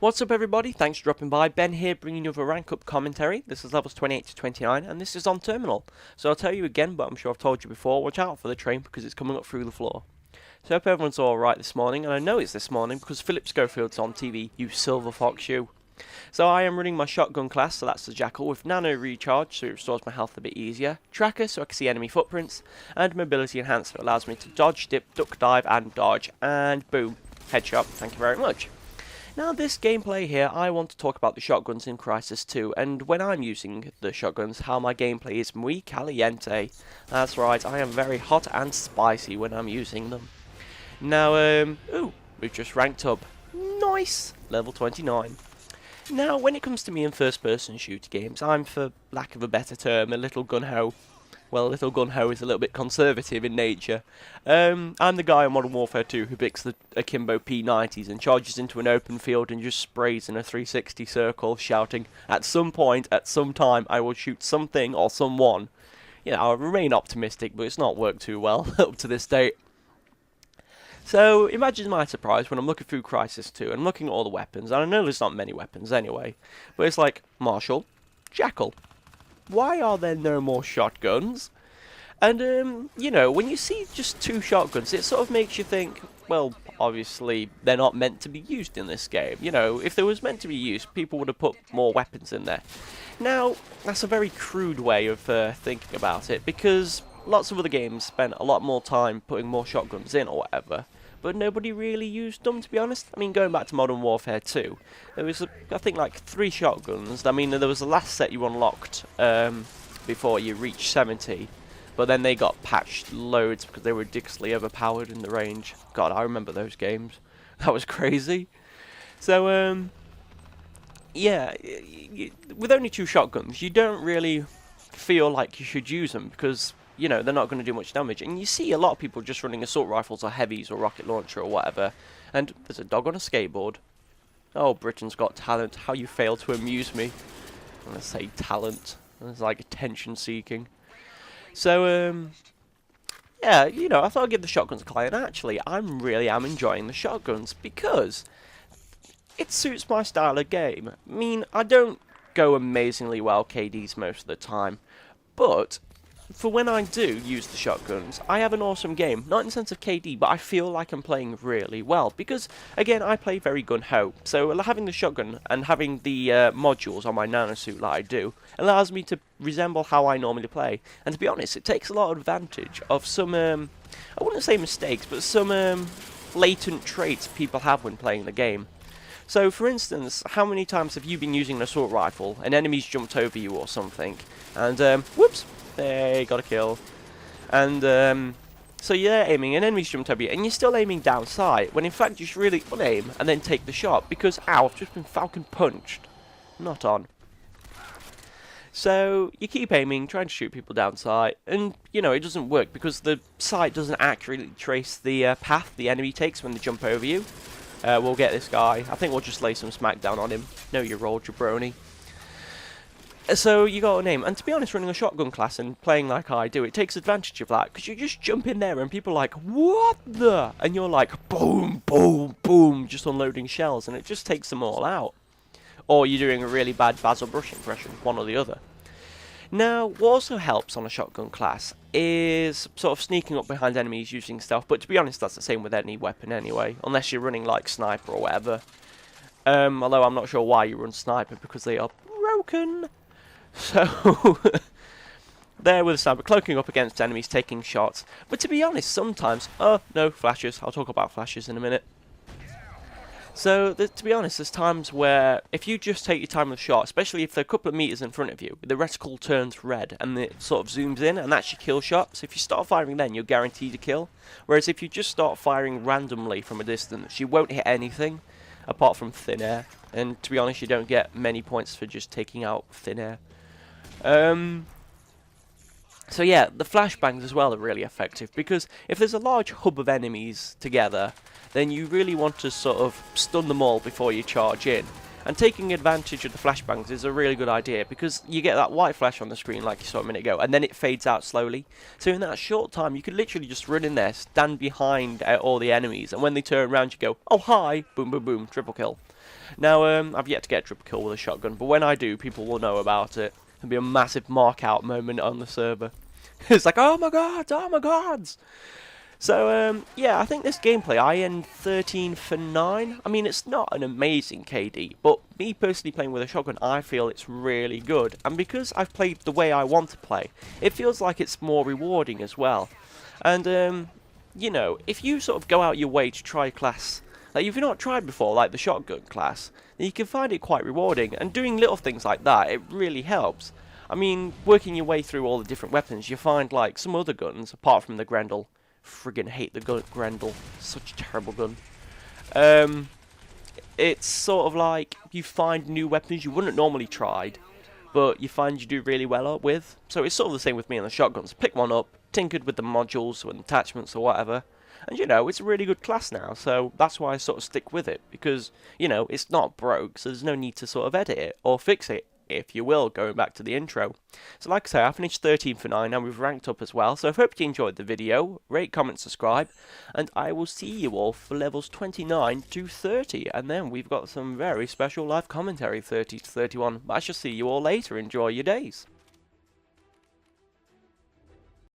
What's up everybody, thanks for dropping by. Ben here bringing you a rank up commentary. This is levels 28 to 29 and this is on terminal. So I'll tell you again, but I'm sure I've told you before, watch out for the train because it's coming up through the floor. So I hope everyone's alright this morning, and I know it's this morning because Philip Schofield's on TV, you silver fox you. So I am running my shotgun class, so that's the Jackal, with nano recharge, so it restores my health a bit easier, tracker, so I can see enemy footprints, and mobility enhancer, that allows me to dodge, dip, duck, dive, and dodge, and boom, headshot, thank you very much. Now this gameplay here, I want to talk about the shotguns in Crysis 2, and when I'm using the shotguns, how my gameplay is muy caliente. That's right, I am very hot and spicy when I'm using them. Now, ooh, we've just ranked up. Nice! Level 29. Now, when it comes to me in first-person shooter games, I'm, for lack of a better term, a little gun-ho. Well, a little gun-ho is a little bit conservative in nature. I'm the guy in Modern Warfare 2 who picks the akimbo P90s and charges into an open field and just sprays in a 360 circle, shouting, at some point, at some time, I will shoot something or someone. You know, I remain optimistic, but it's not worked too well up to this date. So, imagine my surprise when I'm looking through Crysis 2 and looking at all the weapons, and I know there's not many weapons anyway, but it's like, Marshall, Jackal. Why are there no more shotguns? And, you know, when you see just two shotguns, it sort of makes you think, well, obviously, they're not meant to be used in this game. You know, if they was meant to be used, people would have put more weapons in there. Now, that's a very crude way of thinking about it, because lots of other games spent a lot more time putting more shotguns in or whatever, but nobody really used them, to be honest. I mean, going back to Modern Warfare 2, there was, I think, like 3 shotguns. I mean, there was the last set you unlocked before you reached 70, but then they got patched loads because they were ridiculously overpowered in the range. God, I remember those games. That was crazy. So, yeah, with only 2 shotguns, you don't really feel like you should use them because, you know, they're not going to do much damage. And you see a lot of people just running assault rifles or heavies or rocket launcher or whatever. And there's a dog on a skateboard. Oh, Britain's Got Talent. How you fail to amuse me. I'm going to say talent. It's like attention seeking. So, yeah, you know, I thought I'd give the shotguns a try. And actually, I really am enjoying the shotguns because it suits my style of game. I mean, I don't go amazingly well KDs most of the time. But for when I do use the shotguns, I have an awesome game. Not in the sense of KD, but I feel like I'm playing really well. Because, again, I play very gun-ho. So having the shotgun and having the modules on my nanosuit like I do allows me to resemble how I normally play. And to be honest, it takes a lot of advantage of some, I wouldn't say mistakes, but some latent traits people have when playing the game. So, for instance, how many times have you been using an assault rifle, and enemies jumped over you or something, and, whoops! Hey, got a kill. And, so you're aiming, and enemies jumped over you, and you're still aiming down sight, when in fact you should really unaim and then take the shot, because, ow, I've just been falcon punched. Not on. So, you keep aiming, trying to shoot people down sight, and, you know, it doesn't work, because the sight doesn't accurately trace the path the enemy takes when they jump over you. We'll get this guy. I think we'll just lay some smackdown on him. Know your role, jabroni. So you got a name, and to be honest, running a shotgun class and playing like I do, it takes advantage of that, because you just jump in there and people are like, what the? And you're like, boom, boom, boom, just unloading shells, and it just takes them all out. Or you're doing a really bad Basil Brush impression, one or the other. Now, what also helps on a shotgun class is sort of sneaking up behind enemies using stealth, but to be honest, that's the same with any weapon anyway, unless you're running like sniper or whatever. Although I'm not sure why you run sniper, because they are broken. So, there with the sniper, cloaking up against enemies, taking shots. But to be honest, sometimes, oh, no, flashes. I'll talk about flashes in a minute. So, to be honest, there's times where, if you just take your time with the shot, especially if they're a couple of meters in front of you, the reticle turns red, and it sort of zooms in, and that's your kill shot. So if you start firing then, you're guaranteed a kill. Whereas if you just start firing randomly from a distance, you won't hit anything, apart from thin air. And to be honest, you don't get many points for just taking out thin air. So yeah, the flashbangs as well are really effective, because if there's a large hub of enemies together, then you really want to sort of stun them all before you charge in. And taking advantage of the flashbangs is a really good idea, because you get that white flash on the screen like you saw a minute ago, and then it fades out slowly. So in that short time, you could literally just run in there, stand behind all the enemies, and when they turn around you go, oh hi, boom boom boom, triple kill. Now, I've yet to get a triple kill with a shotgun, but when I do, people will know about it. There'll be a massive mark out moment on the server. It's like, oh my god, oh my gods! So, yeah, I think this gameplay, I end 13 for 9. I mean, it's not an amazing KD, but me personally playing with a shotgun, I feel it's really good. And because I've played the way I want to play, it feels like it's more rewarding as well. And, you know, if you sort of go out your way to try a class that you've not tried before, like the shotgun class, then you can find it quite rewarding. And doing little things like that, it really helps. I mean, working your way through all the different weapons, you find, like, some other guns, apart from the Grendel. Friggin' hate the gun Grendel. Such a terrible gun. It's sort of like you find new weapons you wouldn't normally try, but you find you do really well with. So it's sort of the same with me on the shotguns. Pick one up, tinkered with the modules and attachments or whatever, and you know, it's a really good class now. So that's why I sort of stick with it, because, you know, it's not broke, so there's no need to sort of edit it or fix it, if you will, going back to the intro. So like I say, I finished 13 for 9 and we've ranked up as well. So I hope you enjoyed the video. Rate, comment, subscribe, and I will see you all for levels 29 to 30. And then we've got some very special live commentary 30 to 31. But I shall see you all later. Enjoy your days.